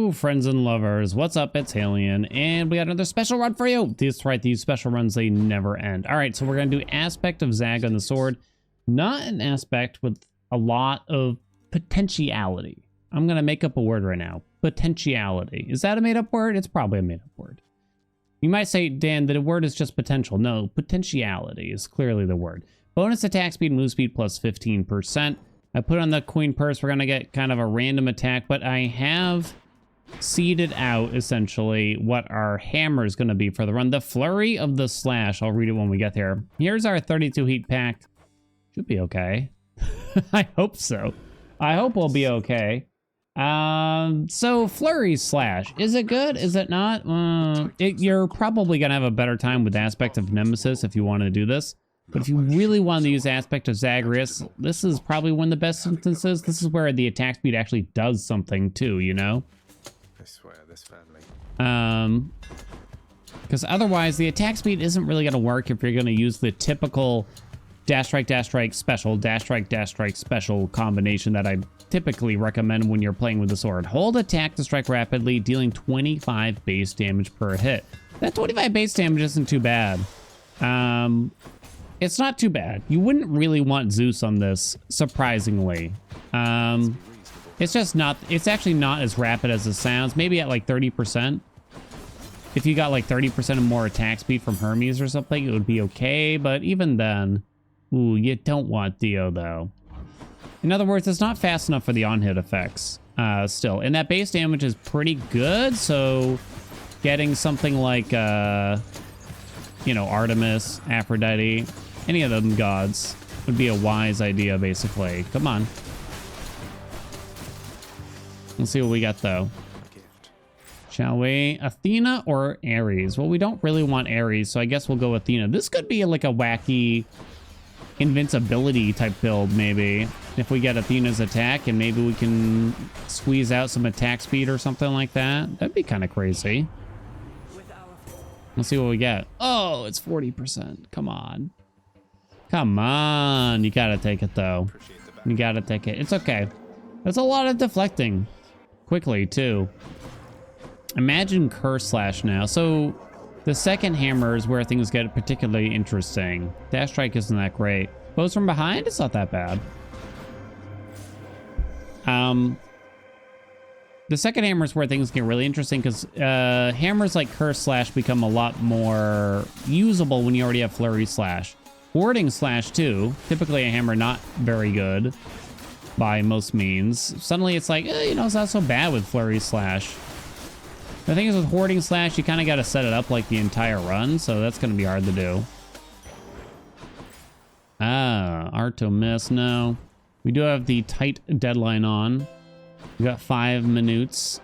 Hello, friends and lovers. What's up? It's Haelian, and we got another special run for you. That's right, these special runs, they never end. All right, so we're going to do aspect of Zag on the sword. Not an aspect with a lot of potentiality. I'm going to make up a word right now. Potentiality. Is that a made-up word? It's probably a made-up word. You might say, Dan, the word is just potential. No, potentiality is clearly the word. Bonus attack speed, move speed plus 15%. I put on the Queen Purse. We're going to get kind of a random attack, but I have seeded out, essentially, what our hammer is going to be for the run. The Flurry of the Slash. I'll read it when we get there. Here's our 32 heat pack. Should be okay. I hope so. I hope we'll be okay. So Flurry Slash. Is it good? Is it not? You're probably going to have a better time with Aspect of Nemesis if you want to do this. But if you really want to use Aspect of Zagreus, this is probably one of the best instances. This is where the attack speed actually does something too, you know? I swear, this family. Because otherwise the attack speed isn't really going to work if you're going to use the typical dash strike, special combination that I typically recommend when you're playing with the sword. Hold attack to strike rapidly, dealing 25 base damage per hit. That 25 base damage isn't too bad. It's not too bad. You wouldn't really want Zeus on this, surprisingly. It's just not, it's actually not as rapid as it sounds. Maybe at like 30%. If you got like 30% more attack speed from Hermes or something, it would be okay. But even then, ooh, you don't want Dio though. In other words, it's not fast enough for the on-hit effects still. And that base damage is pretty good. So getting something like, you know, Artemis, Aphrodite, any of them gods would be a wise idea, basically. Come on. Let's see what we got, though. Shall we? Athena or Ares? Well, we don't really want Ares, so I guess we'll go Athena. This could be like a wacky invincibility type build, maybe. If we get Athena's attack, and maybe we can squeeze out some attack speed or something like that. That'd be kind of crazy. Let's see what we get. Oh, it's 40%. Come on. Come on. You gotta take it, though. You gotta take it. It's okay. There's a lot of deflecting. Quickly, too. Imagine Curse Slash now. So, the second hammer is where things get particularly interesting. Dash Strike isn't that great. Bows from behind? It's not that bad. The second hammer is where things get really interesting because hammers like Curse Slash become a lot more usable when you already have Flurry Slash. Warding Slash too, typically a hammer not very good by most means. Suddenly it's like, you know, it's not so bad with Flurry Slash. The thing is with Hoarding Slash, you kind of got to set it up like the entire run, so that's going to be hard to do. Arto miss, no. We do have the tight deadline on. We got 5 minutes.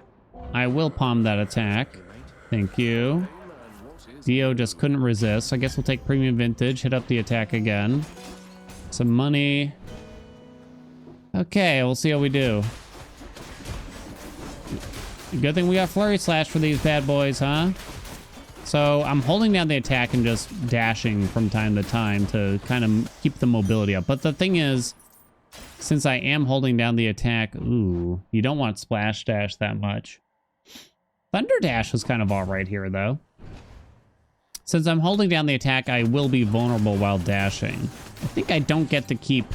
I will palm that attack. Thank you. Dio just couldn't resist. I guess we'll take Premium Vintage, hit up the attack again. Some money. Okay, we'll see how we do. Good thing we got Flurry Slash for these bad boys, huh? So I'm holding down the attack and just dashing from time to time to kind of keep the mobility up. But the thing is, since I am holding down the attack, ooh, you don't want Splash Dash that much. Thunder Dash was kind of all right here, though. Since I'm holding down the attack, I will be vulnerable while dashing. I think I don't get to keep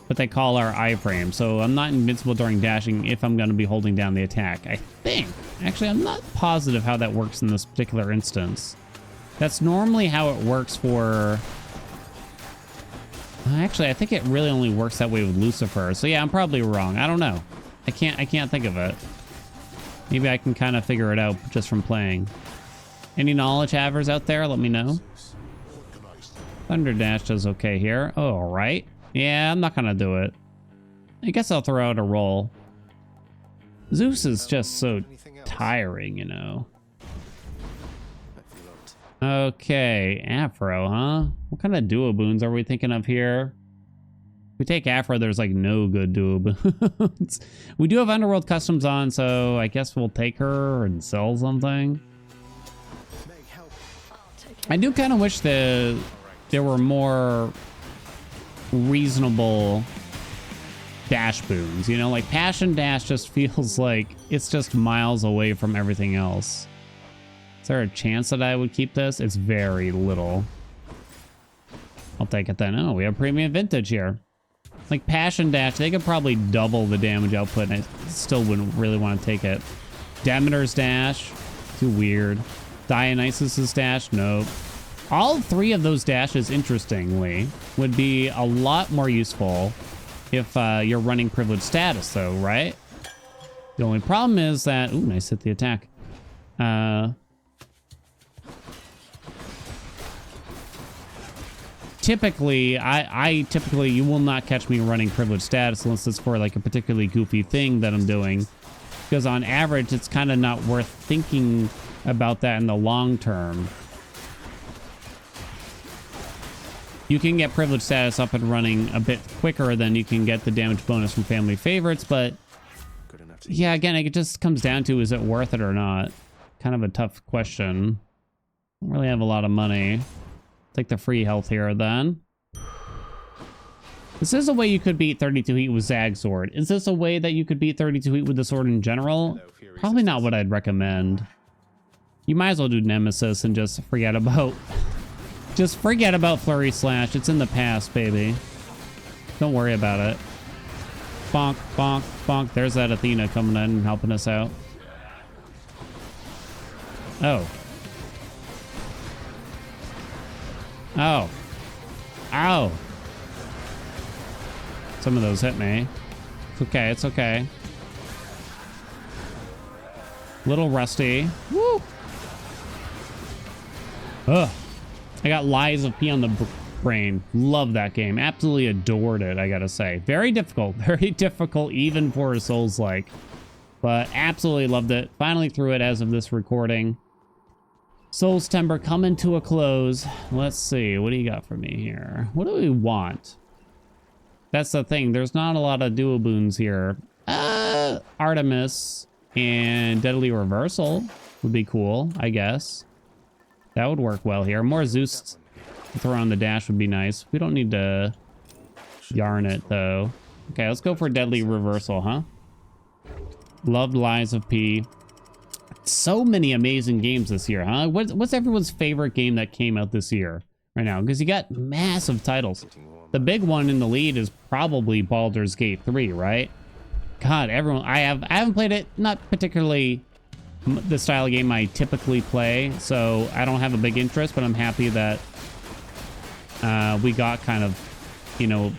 what they call our iframe, so I'm not invincible during dashing if I'm going to be holding down the attack. I think. Actually, I'm not positive how that works in this particular instance. That's normally how it works for... Actually, I think it really only works that way with Lucifer. So yeah, I'm probably wrong. I don't know. I can't think of it. Maybe I can kind of figure it out just from playing. Any knowledge havers out there? Let me know. Thunder Dash does okay here. Oh, all right. Yeah, I'm not gonna do it. I guess I'll throw out a roll. Zeus is just so tiring, you know. Okay, Afro, huh? What kind of duo boons are we thinking of here? If we take Afro, there's like no good duo boons. We do have Underworld Customs on, so I guess we'll take her and sell something. I do kind of wish there were more reasonable dash boons, you know, like Passion Dash just feels like it's just miles away from everything else. Is there a chance that I would keep this? It's very little. I'll take it then. Oh, we have premium vintage here. Like Passion Dash, they could probably double the damage output and I still wouldn't really want to take it. Demeter's Dash, too weird. Dionysus's Dash, nope. All three of those dashes, interestingly, would be a lot more useful if you're running privileged status, though, right? The only problem is that... Ooh, nice hit the attack. Typically, typically, you will not catch me running privileged status unless it's for, like, a particularly goofy thing that I'm doing. Because on average, it's kind of not worth thinking about that in the long term. You can get privilege status up and running a bit quicker than you can get the damage bonus from family favorites, but yeah, again, it just comes down to, is it worth it or not? Kind of a tough question. Don't really have a lot of money. Take the free health here then. This is a way you could beat 32 heat with Zag Sword. Is this a way that you could beat 32 heat with the sword in general? Probably not what I'd recommend. You might as well do Nemesis and just forget about... Just forget about Flurry Slash. It's in the past, baby. Don't worry about it. Bonk, bonk, bonk. There's that Athena coming in and helping us out. Oh. Oh. Ow. Some of those hit me. It's okay, it's okay. Little rusty. Woo! Ugh. I got Lies of P on the brain. Love that game. Absolutely adored it, I gotta say. Very difficult. Very difficult even for a Souls-like. But absolutely loved it. Finally through it as of this recording. Souls Timber coming to a close. Let's see. What do you got for me here? What do we want? That's the thing. There's not a lot of duo boons here. Artemis and Deadly Reversal would be cool, I guess. That would work well here. More Zeus to throw on the dash would be nice. We don't need to yarn it, though. Okay, let's go for Deadly Reversal, huh? Loved Lies of P. So many amazing games this year, huh? What's everyone's favorite game that came out this year right now? Because you got massive titles. The big one in the lead is probably Baldur's Gate 3, right? God, everyone... I haven't played it. Not particularly... the style of game I typically play, so I don't have a big interest, but I'm happy that we got kind of, you know,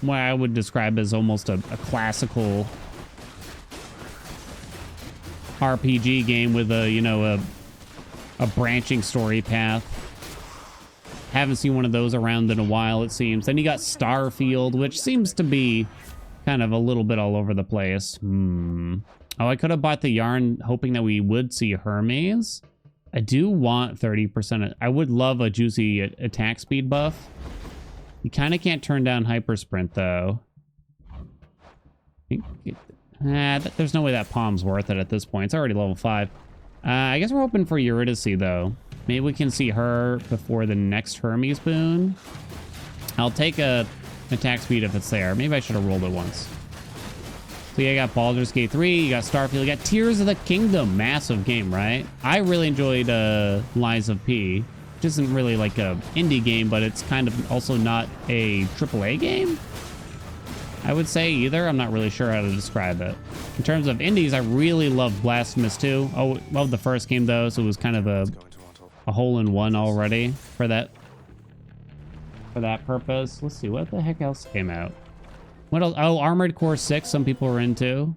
what I would describe as almost a classical RPG game with a, you know, a branching story path. Haven't seen one of those around in a while, it seems. Then you got Starfield, which seems to be kind of a little bit all over the place. Oh, I could have bought the yarn hoping that we would see Hermes. I do want 30%. I would love a juicy attack speed buff. You kind of can't turn down hyper sprint, though. There's no way that Palm's worth it at this point. It's already level 5. I guess we're hoping for Eurydice, though. Maybe we can see her before the next Hermes boon. I'll take a attack speed if it's there. Maybe I should have rolled it once. So yeah, you got Baldur's Gate 3, you got Starfield, you got Tears of the Kingdom. Massive game, right? I really enjoyed Lies of P. Which isn't really like a indie game, but it's kind of also not a AAA game, I would say, either. I'm not really sure how to describe it. In terms of indies, I really love Blasphemous 2. Oh, loved the first game, though, so it was kind of a hole-in-one already for that purpose. Let's see, what the heck else came out? What else? Oh, Armored Core 6, some people were into.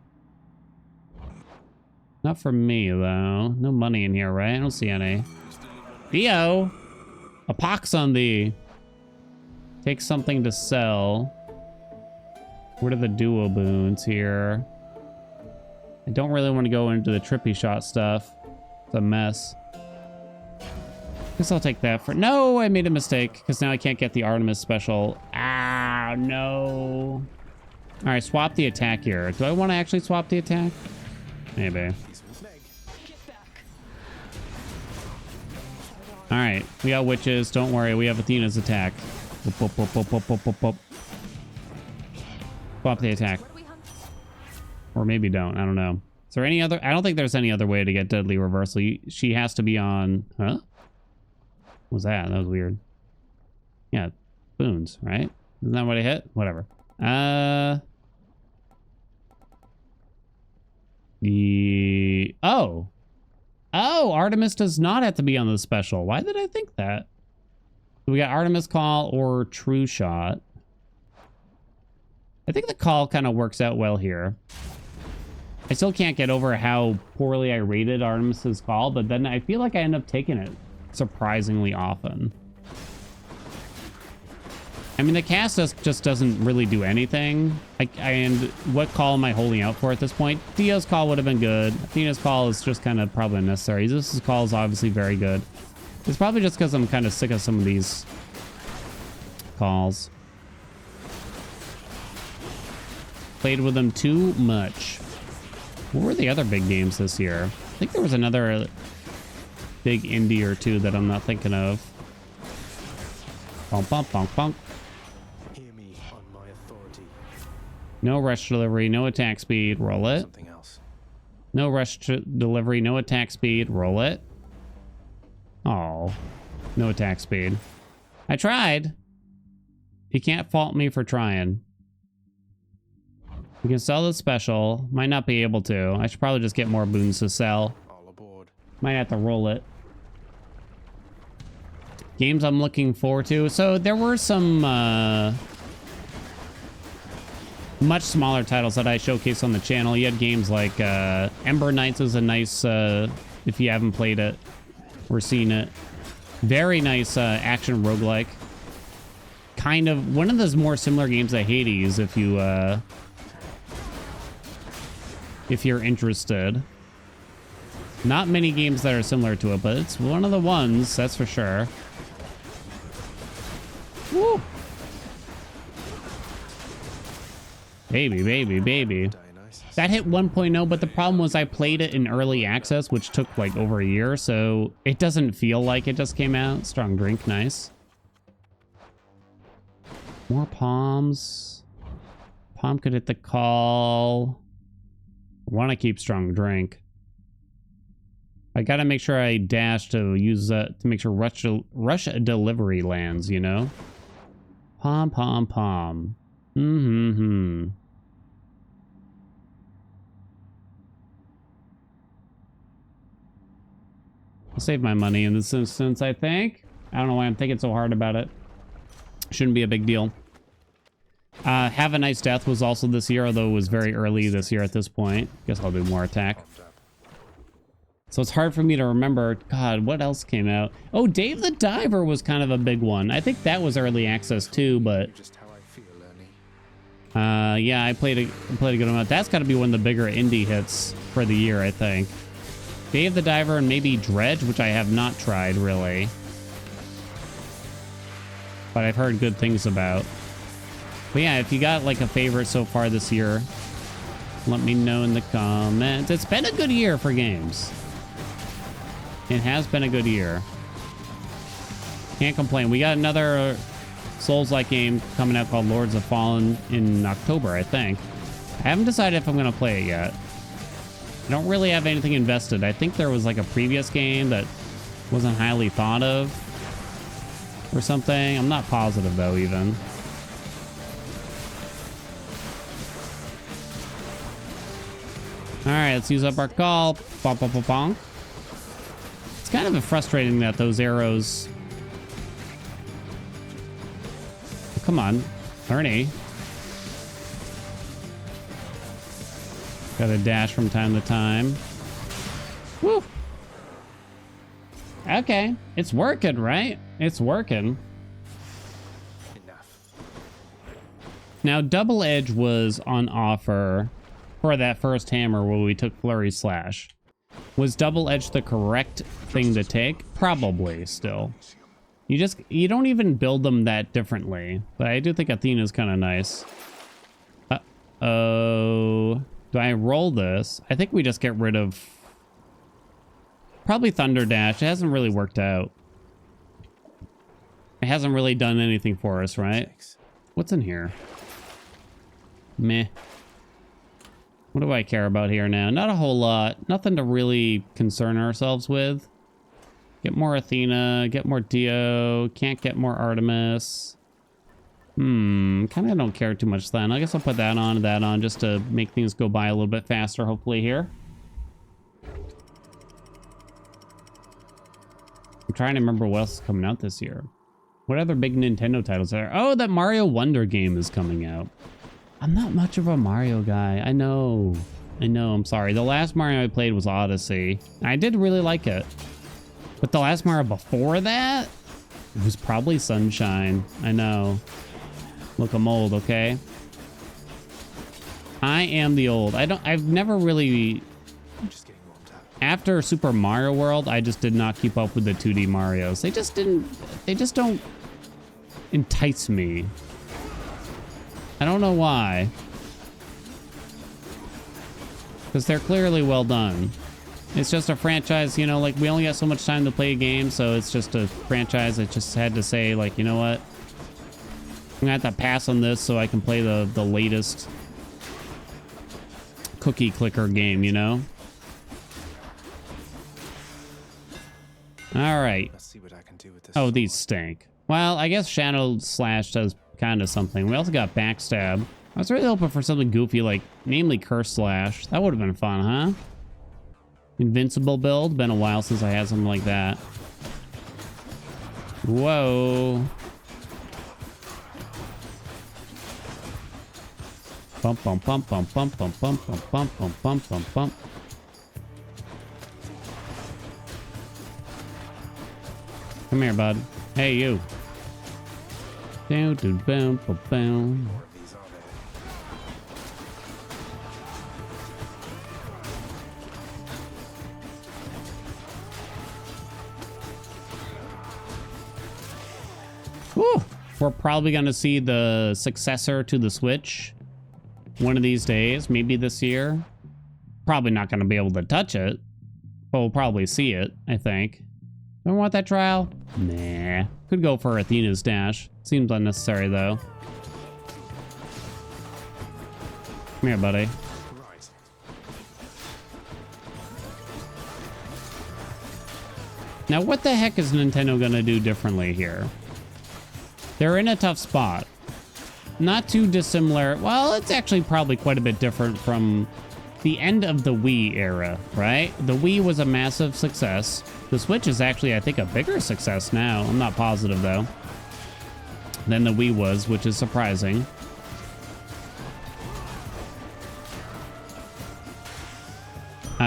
Not for me, though. No money in here, right? I don't see any. Theo! A pox on thee. Take something to sell. What are the duo boons here? I don't really want to go into the trippy shot stuff. It's a mess. Guess I'll take that for... No, I made a mistake, because now I can't get the Artemis special. Ah, no. All right, swap the attack here. Do I want to actually swap the attack? Maybe. All right, we got witches. Don't worry, we have Athena's attack. Boop, boop, boop, boop, boop, boop, boop, boop. Swap the attack. Or maybe don't. I don't know. Is there any other? I don't think there's any other way to get deadly reversal. She has to be on... Huh? What was that? That was weird. Yeah. Boons, right? Isn't that what I hit? Whatever. Oh. Oh, Artemis does not have to be on the special. Why did I think that? We got Artemis Call or True Shot. I think the call kind of works out well here. I still can't get over how poorly I rated Artemis's Call, but then I feel like I end up taking it surprisingly often. I mean, the cast just doesn't really do anything. And what call am I holding out for at this point? Theo's Call would have been good. Athena's Call is just kind of probably unnecessary. Zeus's Call is obviously very good. It's probably just because I'm kind of sick of some of these calls. Played with them too much. What were the other big games this year? I think there was another big indie or two that I'm not thinking of. Bonk, bonk, bonk, bonk. Hear me on my authority. No rush delivery, no attack speed, roll it. Something else. No rush delivery, no attack speed, roll it. Oh, no attack speed. I tried. You can't fault me for trying. We can sell the special. Might not be able to. I should probably just get more boons to sell. All aboard. Might have to roll it. Games I'm looking forward to. So there were some much smaller titles that I showcased on the channel. You had games like Ember Knights is a nice, if you haven't played it or seen it, very nice action roguelike. Kind of one of those more similar games to Hades if you're interested. Not many games that are similar to it, but it's one of the ones, that's for sure. Woo! Baby, baby, baby. That hit 1.0, but the problem was I played it in early access, which took like over a year, so it doesn't feel like it just came out. Strong drink, nice. More palms. Palm could hit the call. Want to keep strong drink. I gotta make sure I dash to use to make sure rush delivery lands, you know? Palm, palm, palm. I'll save my money in this instance, I think. I don't know why I'm thinking so hard about it. Shouldn't be a big deal. Have a Nice Death was also this year, although it was very early this year at this point. Guess I'll do more attack. So it's hard for me to remember. God, what else came out? Oh, Dave the Diver was kind of a big one. I think that was early access too, but... Just how I feel, Ernie. Yeah, I played a good amount. That's got to be one of the bigger indie hits for the year, I think. Dave the Diver and maybe Dredge, which I have not tried, really. But I've heard good things about. But yeah, if you got like a favorite so far this year, let me know in the comments. It's been a good year for games. It has been a good year. Can't complain. We got another Souls-like game coming out called Lords of Fallen in October, I think. I haven't decided if I'm going to play it yet. I don't really have anything invested. I think there was like a previous game that wasn't highly thought of or something. I'm not positive though, even. All right, let's use up our call. Bonk, bonk, bonk, bonk. It's kind of frustrating that those arrows... Oh, come on, Ernie. Got to dash from time to time. Woo! Okay, it's working, right? It's working. Enough. Now, Double Edge was on offer for that first hammer where we took Flurry Slash. Was Double Edge the correct thing to take? Probably still. You don't even build them that differently. But I do think Athena's kind of nice. Uh-oh. Do I roll this? I think we just get rid of... Probably Thunder Dash. It hasn't really worked out. It hasn't really done anything for us, right? What's in here? Meh. What do I care about here now? Not a whole lot. Nothing to really concern ourselves with. Get more Athena. Get more Dio. Can't get more Artemis. Kind of don't care too much then. I guess I'll put that on and that on just to make things go by a little bit faster, hopefully, here. I'm trying to remember what else is coming out this year. What other big Nintendo titles are there? Oh, that Mario Wonder game is coming out. I'm not much of a Mario guy. I know. I'm sorry. The last Mario I played was Odyssey. I did really like it. But the last Mario before that, it was probably Sunshine. I know. Look, I'm old, okay? I am the old. I've never really... After Super Mario World, I just did not keep up with the 2D Marios. They just don't entice me. I don't know why. Because they're clearly well done. It's just a franchise, you know, like we only got so much time to play a game, so it's just a franchise that just had to say, like, you know what? I'm gonna have to pass on this so I can play the latest cookie clicker game, you know? All right. Let's see what I can do with this. Oh, these stink. Well, I guess Shadow Slash does kind of something. We also got Backstab. I was really hoping for something goofy like, namely Curse Slash. That would have been fun, huh? Invincible build. Been a while since I had something like that. Whoa. Bump, bump, bump, bump, bump, bump, bump, bump, bump, bump, bump, bump, bump. Come here, bud. Hey, you. Down, down, boom, boom, boom. Whew. We're probably going to see the successor to the Switch one of these days, maybe this year. Probably not going to be able to touch it, but we'll probably see it, I think. Don't want that trial? Nah. Could go for Athena's dash. Seems unnecessary, though. Come here, buddy. Right. Now, what the heck is Nintendo gonna do differently here? They're in a tough spot. Not too dissimilar. Well, it's actually probably quite a bit different from the end of the Wii era, right? The Wii was a massive success. The Switch is actually, I think, a bigger success now. I'm not positive, though, than the Wii was, which is surprising.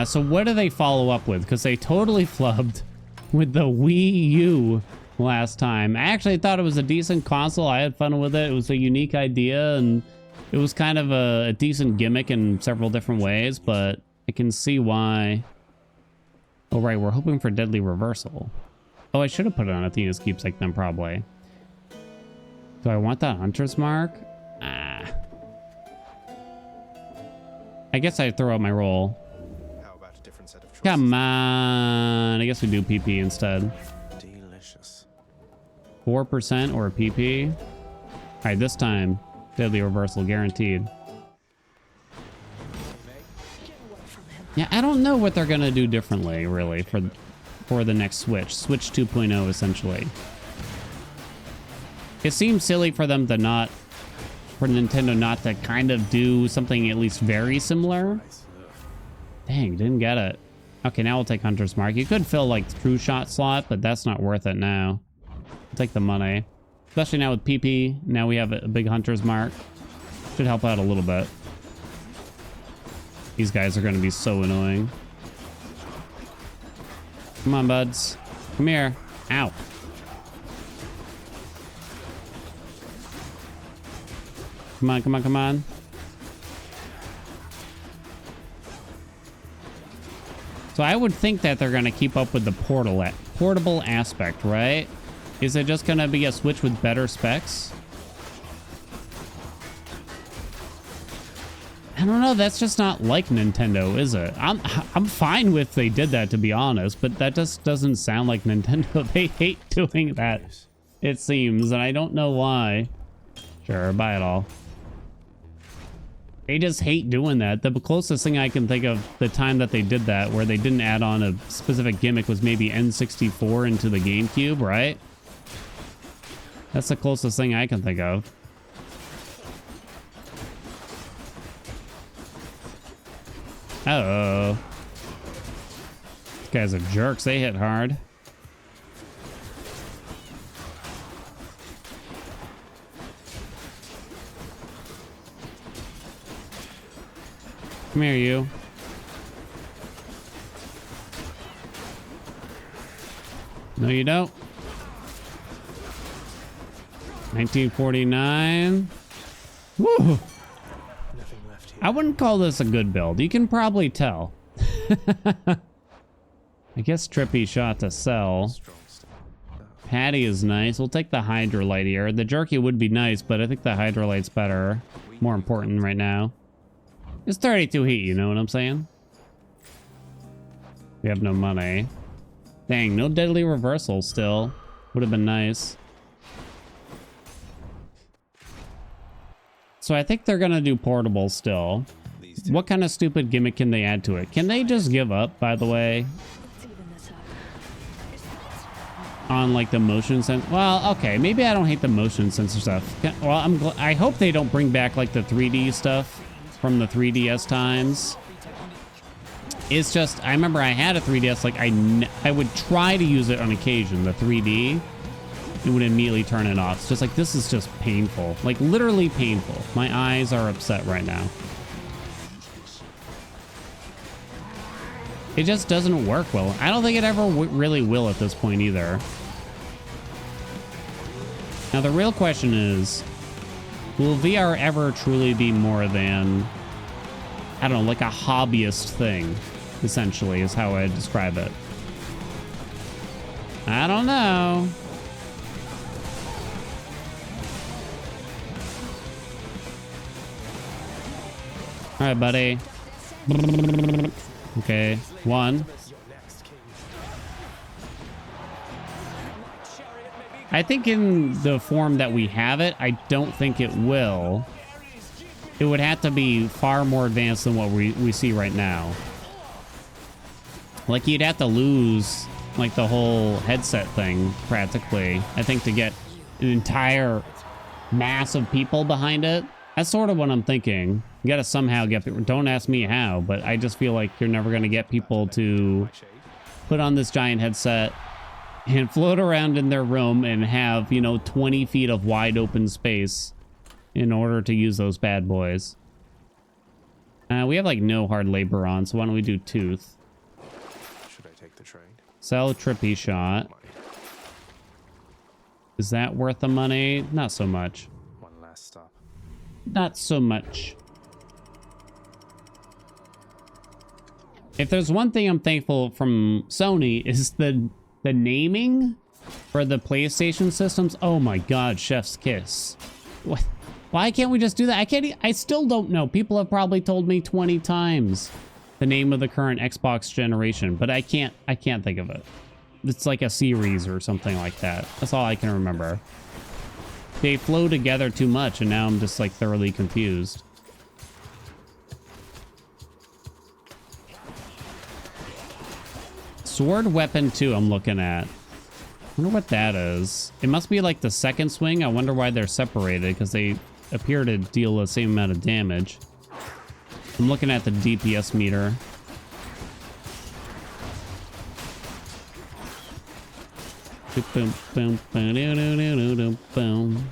So what do they follow up with? Because they totally flubbed with the Wii U last time. I actually thought it was a decent console. I had fun with it. It was a unique idea, and it was kind of a decent gimmick in several different ways, but I can see why. Oh, right, we're hoping for Deadly Reversal. Oh, I should have put it on Athena's Keepsake then, probably. Do I want that Hunter's Mark? Ah. I guess I'd throw out my roll. How about a different set of choices? Come on. I guess we do PP instead. Delicious. 4% or a PP. All right, this time, Deadly Reversal guaranteed. Yeah, I don't know what they're gonna do differently, really, for the next Switch. Switch 2.0, essentially. It seems silly for them to not, for Nintendo not to kind of do something at least very similar. Dang, didn't get it. Okay, now we'll take Hunter's Mark. You could fill, like, True Shot slot, but that's not worth it now. I'll take the money. Especially now with PP. Now we have a big Hunter's Mark. Should help out a little bit. These guys are going to be so annoying. Come on, buds. Come here. Ow. Come on, come on, come on. So I would think that they're going to keep up with the portable aspect, right? Is it just going to be a Switch with better specs? I don't know. That's just not like Nintendo, is it? I'm fine with they did that, to be honest, but that just doesn't sound like Nintendo. They hate doing that, it seems, and I don't know why. Sure, buy it all. They just hate doing that. The closest thing I can think of the time that they did that, where they didn't add on a specific gimmick, was maybe N64 into the GameCube, right? That's the closest thing I can think of. Uh-oh. These guys are jerks. They hit hard. Come here, you. No, you don't. 1949. Woo! Nothing left here. I wouldn't call this a good build. You can probably tell. I guess trippy shot to sell. Strong stuff. Patty is nice. We'll take the hydrolite here. The jerky would be nice, but I think the hydrolite's better. More important right now. It's 32 heat, you know what I'm saying? We have no money. Dang, no deadly reversal still. Would have been nice. So I think they're gonna do portable still. These two. What kind of stupid gimmick can they add to it? Can they just give up, by the way? On like the motion sensor. Well, okay, maybe I don't hate the motion sensor stuff. Well, I hope they don't bring back like the 3D stuff from the 3DS times. It's just, I remember I had a 3DS, like I would try to use it on occasion, the 3D, and would immediately turn it off. It's just like, this is just painful, like literally painful. My eyes are upset right now. It just doesn't work well. I don't think it ever really will at this point either. Now the real question is, will VR ever truly be more than, I don't know, like a hobbyist thing, essentially, is how I describe it. I don't know. All right, buddy. Okay, one. I think in the form that we have it, I don't think it will. It would have to be far more advanced than what we see right now. Like, you'd have to lose, like, the whole headset thing, practically, I think, to get an entire mass of people behind it. That's sort of what I'm thinking. You gotta somehow get people. Don't ask me how, but I just feel like you're never gonna get people to put on this giant headset and float around in their room and have, you know, 20 feet of wide open space in order to use those bad boys. We have like no hard labor on, so why don't we do tooth? Should I take the train? Sell trippy shot. Is that worth the money? Not so much. One last stop. Not so much. If there's one thing I'm thankful from Sony is the naming for the PlayStation systems. Oh my God, chef's kiss. What? Why can't we just do that? I still don't know. People have probably told me 20 times the name of the current Xbox generation, but I can't think of it. It's like a series or something like that. That's all I can remember. They flow together too much, and now I'm just like thoroughly confused. Sword weapon 2 I'm looking at. I wonder what that is. It must be like the second swing. I wonder why they're separated, because they appear to deal the same amount of damage. I'm looking at the DPS meter. Boom, boom, boom, doo, doo, doo, doo, boom.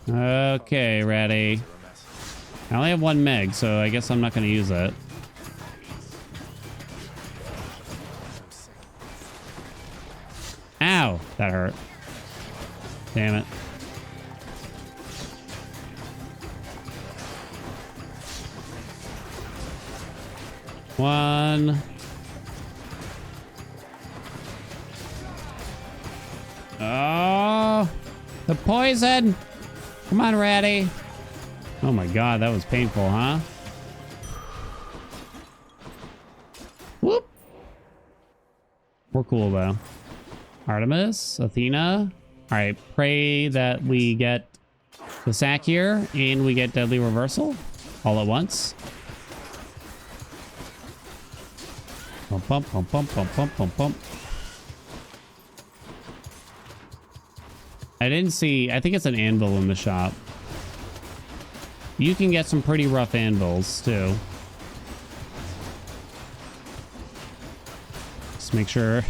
Okay, ready. I only have 1 meg, so I guess I'm not going to use it. Ow! That hurt. Damn it. One. Oh! The poison! Come on, Ratty. Oh my God, that was painful, huh? Whoop! We're cool, though. Artemis, Athena. All right, pray that we get the sack here, and we get deadly reversal all at once. Pump, pump, pump, pump, pump, pump, pump, pump. I didn't see, I think it's an anvil in the shop. You can get some pretty rough anvils too. Just make sure.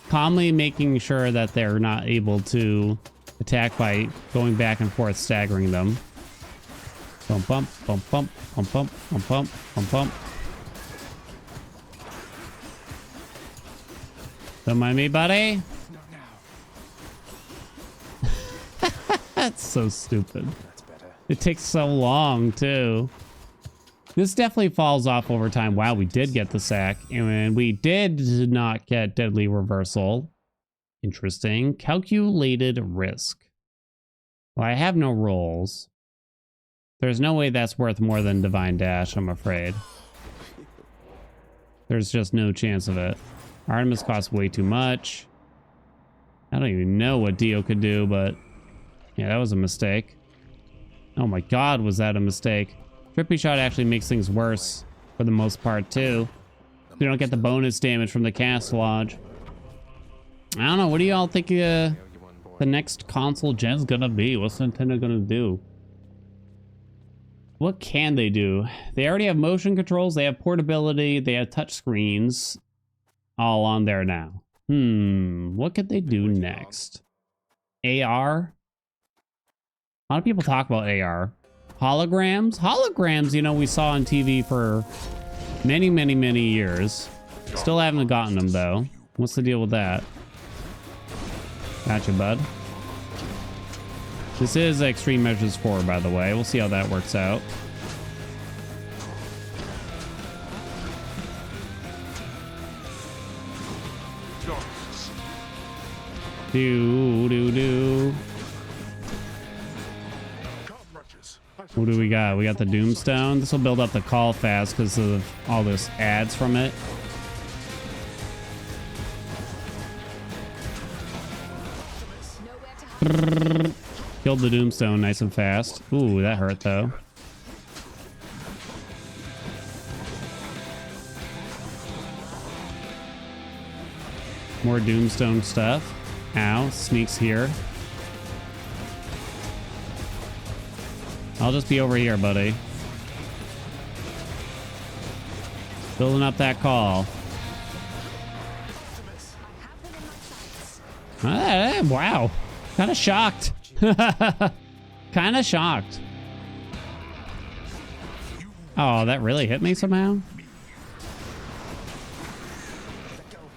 Calmly making sure that they're not able to attack by going back and forth, staggering them. Bump, bump, bump, bump, bump, bump, bump, bump, bump, bump. Don't mind me, buddy. That's so stupid. That's better. It takes so long, too. This definitely falls off over time. Wow, we did get the sack. And we did not get deadly reversal. Interesting. Calculated risk. Well, I have no rolls. There's no way that's worth more than Divine Dash, I'm afraid. There's just no chance of it. Artemis costs way too much. I don't even know what Dio could do, but... yeah, that was a mistake. Oh my god, was that a mistake? Trippy Shot actually makes things worse for the most part, too. You don't get the bonus damage from the cast lodge. I don't know, what do y'all think the next console gen's gonna be? What's Nintendo gonna do? What can they do? They already have motion controls, they have portability, they have touch screens. All on there now. What could they do next? AR? A lot of people talk about AR. Holograms? Holograms, you know, we saw on TV for many, many, many years. Still haven't gotten them, though. What's the deal with that? Gotcha, bud. This is Extreme Measures 4, by the way. We'll see how that works out. Do. What do we got? We got the Doomstone. This will build up the call fast because of all this ads from it. Killed the Doomstone nice and fast. Ooh, that hurt though. More Doomstone stuff. Ow, sneaks here. I'll just be over here, buddy. Building up that call. Wow. Kind of shocked. Kind of shocked. Oh, that really hit me somehow?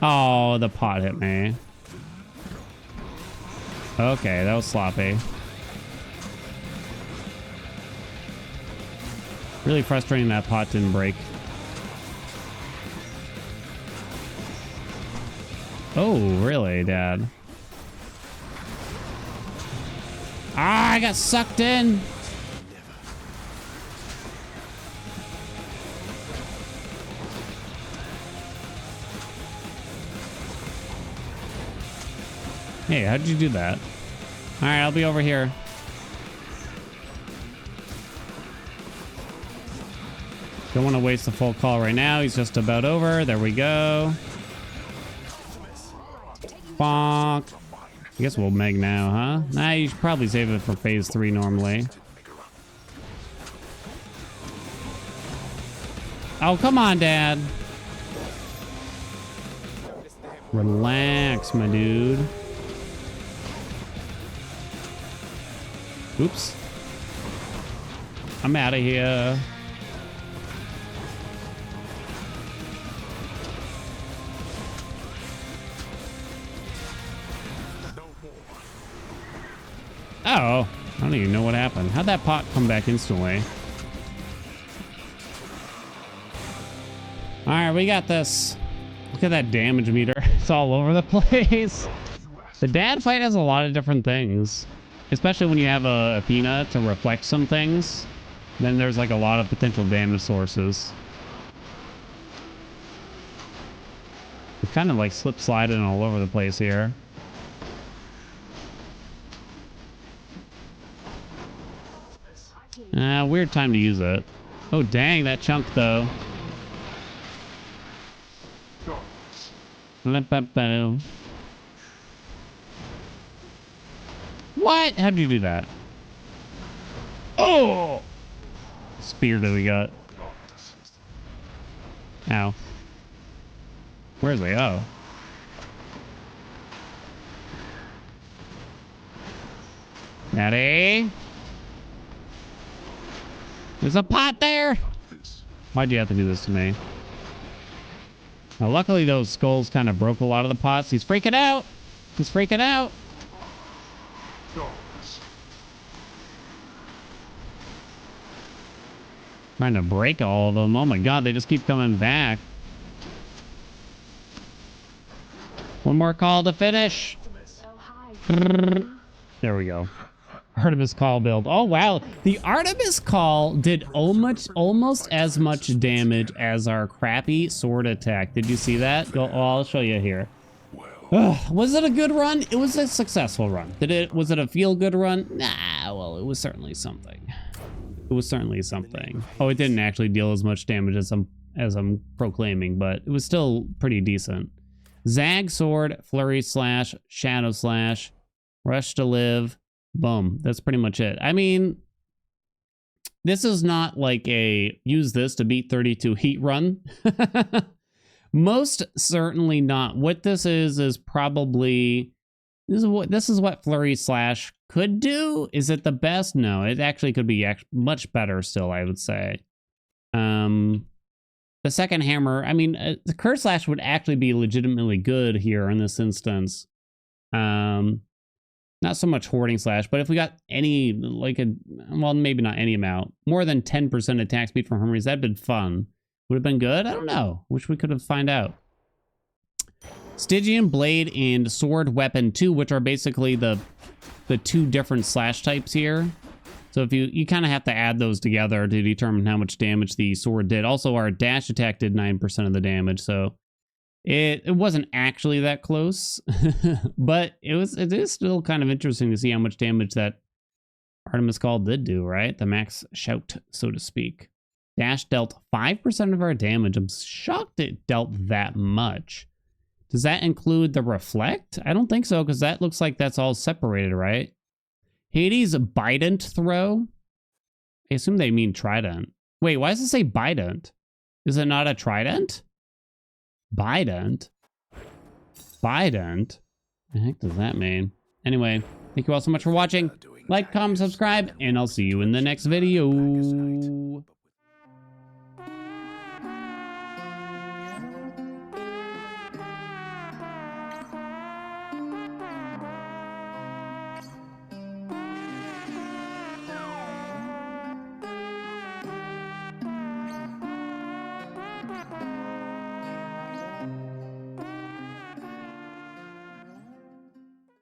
Oh, the pot hit me. Okay, that was sloppy. Really frustrating that pot didn't break. Oh, really, Dad? Ah, I got sucked in. Hey, how'd you do that? All right, I'll be over here. Don't want to waste the full call right now. He's just about over. There we go. Bonk. I guess we'll Meg now, huh? Nah, you should probably save it for phase 3 normally. Oh, come on, Dad. Relax, my dude. Oops. I'm out of here. Oh, I don't even know what happened. How'd that pot come back instantly? All right, we got this. Look at that damage meter. It's all over the place. The dad fight has a lot of different things, especially when you have a Athena to reflect some things. Then there's like a lot of potential damage sources. It's kind of like slip sliding all over the place here. weird time to use it. Oh, dang, that chunk, though. What? How'd you do that? Oh! Spear that we got. Ow. Where's he? Oh. Natty? There's a pot there! Why'd you have to do this to me? Now, luckily, those skulls kind of broke a lot of the pots. He's freaking out! He's freaking out! Trying to break all of them. Oh my god, they just keep coming back. One more call to finish. There we go. Artemis call build. Oh wow, the Artemis call did almost as much damage as our crappy sword attack. Did you see that? I'll show you here. Was it a good run? It was a successful run. Was it a feel good run? Nah, well, it was certainly something. It was certainly something. Oh, it didn't actually deal as much damage as I'm proclaiming, but it was still pretty decent. Zag sword, flurry slash, shadow slash, rush to live. Boom. That's pretty much it. I mean, this is not like a use this to beat 32 heat run. Most certainly not. What this is probably this is what flurry slash could do. Is it the best? No, it actually could be much better still, I would say. The second hammer, I mean, the curse slash would actually be legitimately good here in this instance. Not so much hoarding slash, but if we got any, well, maybe not any amount, more than 10% attack speed from Hermes, that'd been fun. Would have been good? I don't know. Wish we could have find out. Stygian Blade and Sword Weapon 2, which are basically the two different slash types here. So if you kind of have to add those together to determine how much damage the sword did. Also, our dash attack did 9% of the damage, so it wasn't actually that close, but it is still kind of interesting to see how much damage that Artemis Call did do, right? The max shout, so to speak. Dash dealt 5% of our damage. I'm shocked it dealt that much. Does that include the reflect? I don't think so, because that looks like that's all separated, right? Hades Bident throw? I assume they mean trident. Wait, why does it say Bident? Is it not a trident? Bident? Bident? What the heck does that mean? Anyway, thank you all so much for watching. Like, comment, subscribe, and I'll see you in the next video.